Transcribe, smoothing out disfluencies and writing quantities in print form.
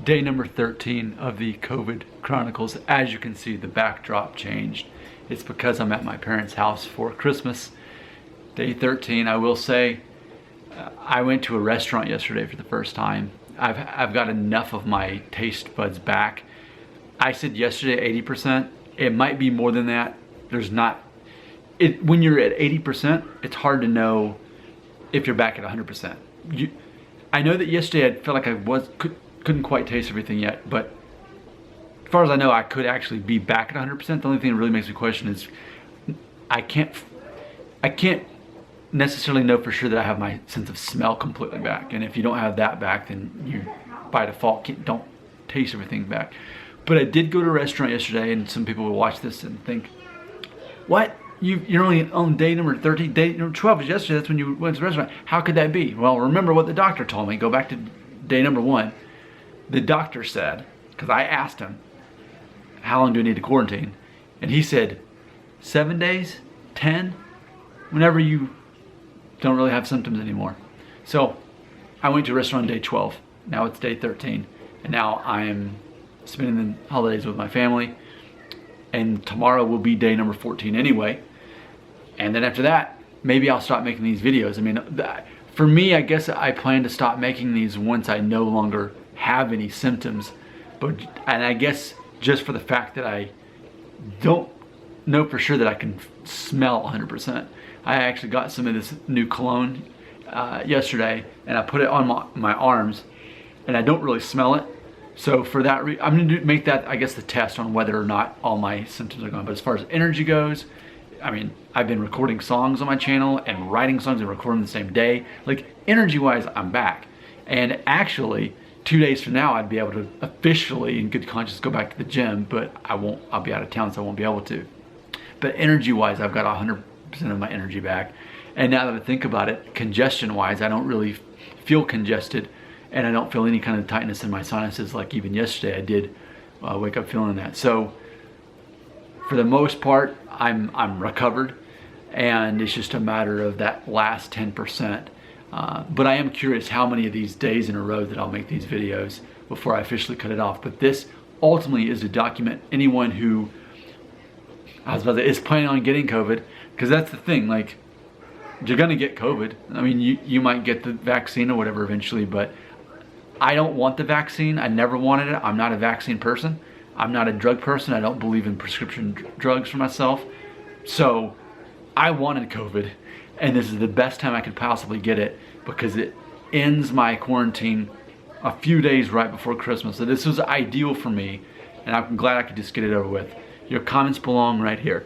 Day number 13 of the COVID Chronicles. As you can see, the backdrop changed. It's because I'm at my parents' house for Christmas. Day 13, I will say, I went to a restaurant yesterday for the first time. I've got enough of my taste buds back. I said yesterday 80%. It might be more than that. When you're at 80%, it's hard to know if you're back at 100%. I know that yesterday I felt like I couldn't quite taste everything yet, but as far as I know, I could actually be back at 100%. The only thing that really makes me question is I can't necessarily know for sure that I have my sense of smell completely back. And if you don't have that back, then you by default don't taste everything back. But I did go to a restaurant yesterday, and some people will watch this and think, what? You're only on day number 13, day number 12 was yesterday, that's when you went to the restaurant. How could that be? Well, remember what the doctor told me. Go back to day number 1. The doctor said, because I asked him, how long do I need to quarantine? And he said, 7 days, 10, whenever you don't really have symptoms anymore. So I went to a restaurant day 12. Now it's day 13. And now I am spending the holidays with my family. And tomorrow will be day number 14 anyway. And then after that, maybe I'll stop making these videos. I mean, for me, I guess I plan to stop making these once I no longer have any symptoms. And I guess just for the fact that I don't know for sure that I can smell 100%. I actually got some of this new cologne yesterday, and I put it on my arms, and I don't really smell it. So for that I'm going to make that, I guess, the test on whether or not all my symptoms are gone. But as far as energy goes, I mean, I've been recording songs on my channel and writing songs and recording the same day. Like, energy-wise, I'm back. And actually, 2 days from now, I'd be able to officially, in good conscience, go back to the gym, but I'll be out of town, so I won't be able to. But energy-wise, I've got 100% of my energy back. And now that I think about it, congestion-wise, I don't really feel congested, and I don't feel any kind of tightness in my sinuses like even yesterday I did wake up feeling that. So for the most part, I'm recovered, and it's just a matter of that last 10%. But I am curious how many of these days in a row that I'll make these videos before I officially cut it off. But this ultimately is to document anyone who is planning on getting COVID, because that's the thing, like, you're gonna get COVID. I mean, you might get the vaccine or whatever eventually, but I don't want the vaccine. I never wanted it. I'm not a vaccine person. I'm not a drug person. I don't believe in prescription drugs for myself. So I wanted COVID, and this is the best time I could possibly get it because it ends my quarantine a few days right before Christmas. So this was ideal for me, and I'm glad I could just get it over with. Your comments belong right here.